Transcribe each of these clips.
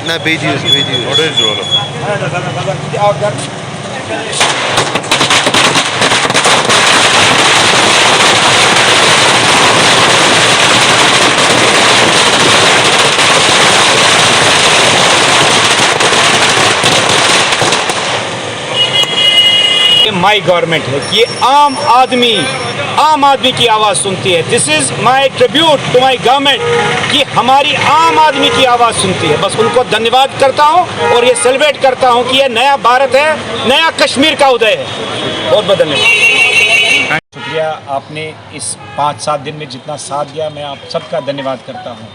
ना भेजिए my government है कि ये आम आदमी की आवाज़ सुनती है। This is my tribute to my government कि हमारी आम आदमी की आवाज़ सुनती है। बस उनको धन्यवाद करता हूँ और ये सेलिब्रेट करता हूँ कि ये नया भारत है, नया कश्मीर का उदय है। बहुत बहुत धन्यवाद, शुक्रिया। आपने इस 5-7 दिन में जितना साथ दिया, मैं आप सबका धन्यवाद करता हूँ।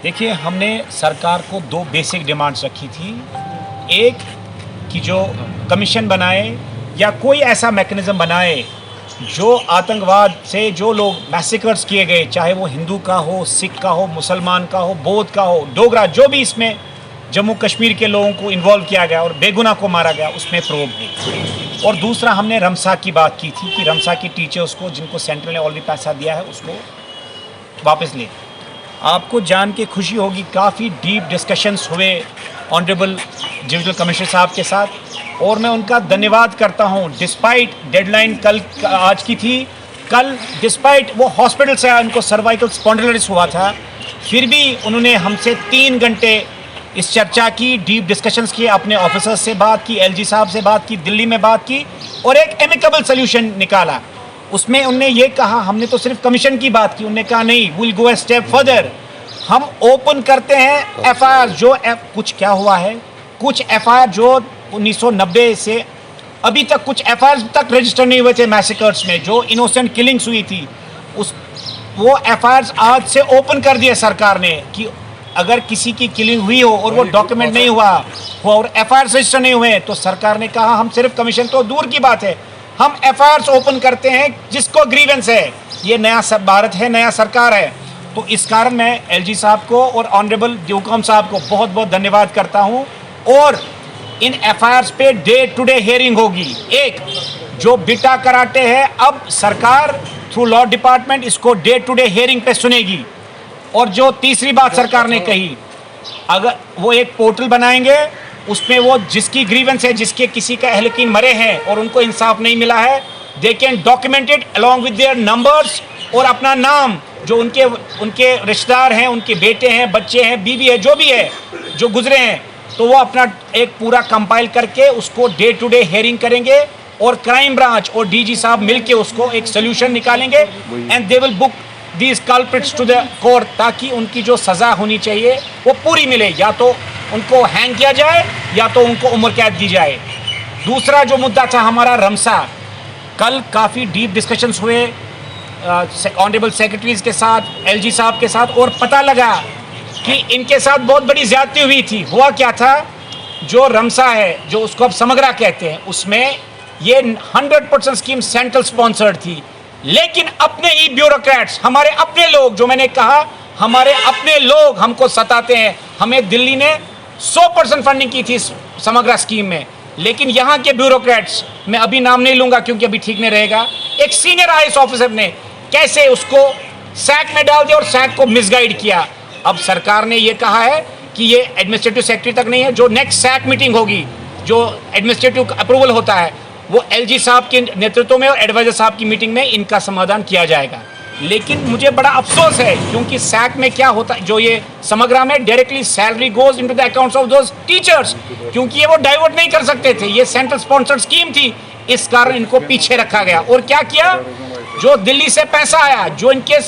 देखिए, हमने सरकार को 2 बेसिक डिमांड्स रखी थी। एक कि जो कमीशन बनाए या कोई ऐसा मैकेनिज़्म बनाए जो आतंकवाद से जो लोग मैसेकर्स किए गए, चाहे वो हिंदू का हो, सिख का हो, मुसलमान का हो, बौद्ध का हो, डोगरा, जो भी इसमें जम्मू कश्मीर के लोगों को इन्वॉल्व किया गया और बेगुनाह को मारा गया, उसमें प्रोब हो। और दूसरा, हमने रमसा की बात की थी कि रमसा की टीचर्स को, जिनको सेंट्रल ने ऑलरेडी पैसा दिया है, उसको वापस ले। आपको जान के खुशी होगी, काफ़ी डीप डिस्कशंस हुए ऑनरेबल डिविजनल कमिश्नर साहब के साथ, और मैं उनका धन्यवाद करता हूं। डिस्पाइट डेडलाइन कल आज की थी, कल डिस्पाइट वो हॉस्पिटल से आया, उनको सर्वाइकल स्पॉन्डिलाइटिस हुआ था, फिर भी उन्होंने हमसे 3 घंटे इस चर्चा की, डीप डिस्कशंस किए, अपने ऑफिसर्स से बात की, एलजी साहब से बात की, दिल्ली में बात की और एक एमिकेबल सोल्यूशन निकाला। उसमें उन्होंने ये कहा, हमने तो सिर्फ कमीशन की बात की, उन्होंने कहा नहीं, will go a step further, हम ओपन करते हैं एफआईआर। जो कुछ क्या हुआ है, कुछ एफआईआर जो 1990 से अभी तक कुछ एफआईआर तक रजिस्टर नहीं हुए थे मैसेकर्स में, जो इनोसेंट किलिंग्स हुई थी, वो एफआईआर आज से ओपन कर दिया सरकार ने कि अगर किसी की किलिंग हुई हो और वो डॉक्यूमेंट नहीं हुआ हो और एफआईआर रजिस्टर नहीं हुए, तो सरकार ने कहा हम सिर्फ कमीशन तो दूर की बात है, हम एफआईआर ओपन करते हैं जिसको ग्रीवेंस है। ये नया सब भारत है, नया सरकार है। तो इस कारण मैं एलजी साहब को और ऑनरेबल ड्यूकॉम साहब को बहुत बहुत धन्यवाद करता हूं। और इन एफआईआर पे डे टू डे हियरिंग होगी। एक जो बिटा कराटे है, अब सरकार थ्रू लॉ डिपार्टमेंट इसको डे टू डे हियरिंग पे सुनेगी। और जो तीसरी बात सरकार ने कही, अगर वो एक पोर्टल बनाएंगे, उसमें वो जिसकी ग्रीवेंस है, जिसके किसी का अहलकीन मरे हैं और उनको इंसाफ नहीं मिला है, they can document it along with their numbers और अपना नाम, जो उनके रिश्तेदार हैं, उनके बेटे हैं, बच्चे हैं, बीवी है, जो भी है, जो गुजरे हैं, तो वो अपना एक पूरा कंपाइल करके उसको डे टू डे हियरिंग करेंगे और क्राइम ब्रांच और डीजी साहब मिलके उसको एक सोल्यूशन निकालेंगे and they will book these culprits to the court, ताकि उनकी जो सज़ा होनी चाहिए वो पूरी मिले। या तो उनको हैंग किया जाए या तो उनको उम्र कैद दी जाए। दूसरा जो मुद्दा था हमारा रमसा, कल काफ़ी डीप डिस्कशंस हुए ऑनरेबल सेक्रेटरीज के साथ, एलजी साहब के साथ, और पता लगा कि इनके साथ बहुत बड़ी ज्यादती हुई थी। हुआ क्या था, जो रमसा है, जो उसको अब समग्रा कहते हैं, उसमें ये 100% स्कीम सेंट्रल स्पॉन्सर्ड थी, लेकिन अपने ही ब्यूरोक्रेट्स, हमारे अपने लोग, जो मैंने कहा हमारे अपने लोग हमको सताते हैं। हमें दिल्ली ने 100% फंडिंग की थी समग्रा स्कीम में, लेकिन यहाँ के ब्यूरोक्रेट्स, मैं अभी नाम नहीं लूंगा क्योंकि अभी ठीक नहीं रहेगा, एक सीनियर आईएएस ऑफिसर ने कैसे उसको सैक में डाल दिया और सैक को मिसगाइड किया। अब सरकार ने ये कहा है कि ये एडमिनिस्ट्रेटिव सेक्रेटरी तक नहीं है, जो नेक्स्ट सैक मीटिंग होगी, जो एडमिनिस्ट्रेटिव अप्रूवल होता है, वो एलजी साहब के नेतृत्व में और एडवाइजर साहब की मीटिंग में इनका समाधान किया जाएगा। लेकिन मुझे बड़ा अफसोस है, क्योंकि सैक में क्या होता है, जो ये समग्रा में directly salary goes into the accounts of those teachers, क्योंकि ये वो डाइवर्ट नहीं कर सकते थे, ये सेंट्रल स्पॉन्सर्ड स्कीम थी, इस कारण इनको पीछे रखा गया। और क्या किया, जो दिल्ली से पैसा आया, जो इनके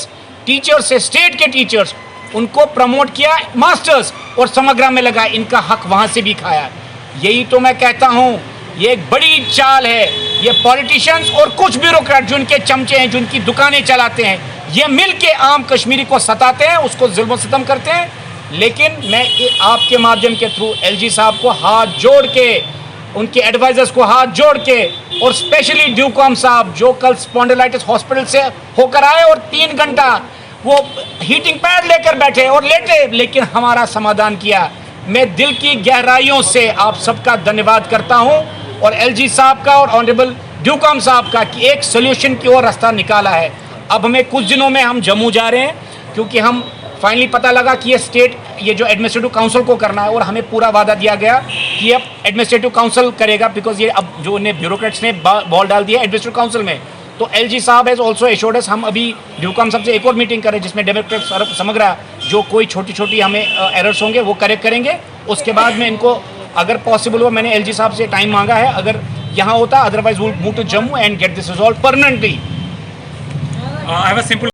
टीचर्स से, स्टेट के टीचर्स, उनको प्रमोट किया मास्टर्स और समग्रा में लगा, इनका हक वहां से भी खाया। यही तो मैं कहता हूं, ये एक बड़ी चाल है। ये पॉलिटिशियंस और कुछ ब्यूरोक्रेट जो इनके चमचे हैं, जो इनकी दुकानें चलाते हैं, ये मिल के आम कश्मीरी को सताते हैं, उसको जुल्म सितम करते हैं। लेकिन मैं आपके माध्यम के थ्रू एलजी साहब को हाथ जोड़ के, उनके एडवाइजर्स को हाथ जोड़ के, और स्पेशली ड्यूकॉम साहब जो कल स्पॉन्डिलाइटिस हॉस्पिटल से होकर आए और 3 घंटा वो हीटिंग पैड लेकर बैठे और लेटे, लेकिन हमारा समाधान किया। मैं दिल की गहराइयों से आप सबका धन्यवाद करता हूं, और एलजी साहब का और ऑनरेबल ड्यूकॉम साहब का, कि एक सोल्यूशन की ओर रास्ता निकाला है। अब हमें कुछ दिनों में हम जम्मू जा रहे हैं, क्योंकि हम फाइनली पता लगा कि ये स्टेट, ये जो एडमिनिस्ट्रेटिव काउंसिल को करना है, और हमें पूरा वादा दिया गया कि ये एडमिनिस्ट्रेटिव काउंसिल करेगा, बिकॉज ये अब जो उन्हें ब्यूरोक्रेट्स ने बॉल डाल दिया एडमिनिस्ट्रेटिव काउंसिल में। तो एलजी साहब हैज़ ऑल्सो एश्योर्ड अस, हम अभी ड्यूकॉम साहब से एक और मीटिंग करें जिसमें डेमोक्रेट समग्र जो कोई छोटी छोटी हमें एरर्स होंगे वो करेक्ट करेंगे। उसके बाद में इनको अगर पॉसिबल हो, मैंने एलजी साहब से टाइम मांगा है, अगर यहाँ होता, otherwise we will move to Jammu and get this resolve permanently. I have a simple